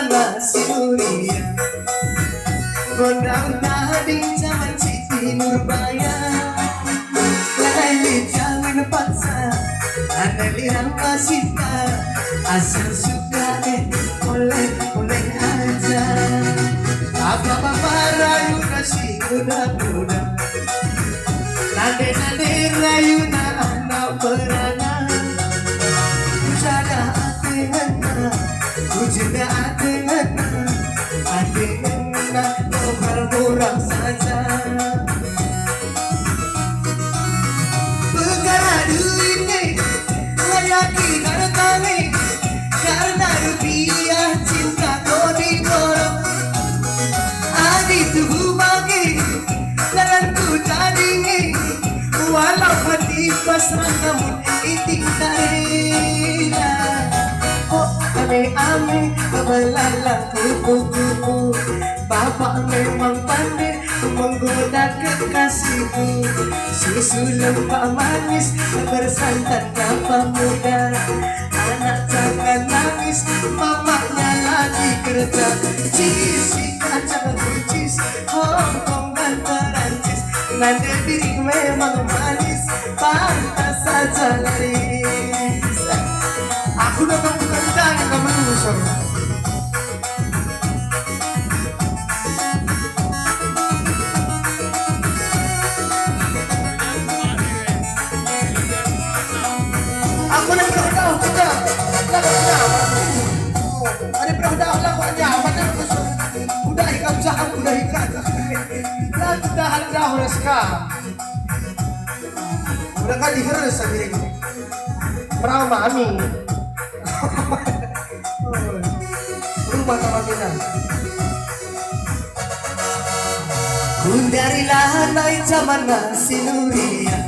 mga sinuria gondang tading zaman Siti Nurbaya lalai jangan paksa analirang masita asal suka oleh aja apa rayu kasih muda-muda nade rayu na anak perangan Ujada atengan Ujada atengan Ngobrol murah saja Perkara duit nih Layaki harta nih Karena rupiah cinta kau diborong Adi tubuh bagi Laranku tadi nih Walau hati pasrah namun itik tarina Oh ame-ame kebalalang kupu-kupu Bapak memang pandai menggoda kekasihku Susu lembak manis bersantan kapal muda Anak jangan nangis mamanya lagi kerja Cisi kacang kucis Hongkong dan Perancis Nanti diri memang manis pantas saja laris Aku datang bukan ditanya kamu usah Aku nak berdakwah kita. Ada berdakwah lah kau nyaman nak masuk. Udah ikat jaham, udah ikat. Lah sudah ada orang sekarang. Udah kali harus sendiri. Perahu mami. Rumah sama kita. Kundarilah naik zaman sinuria.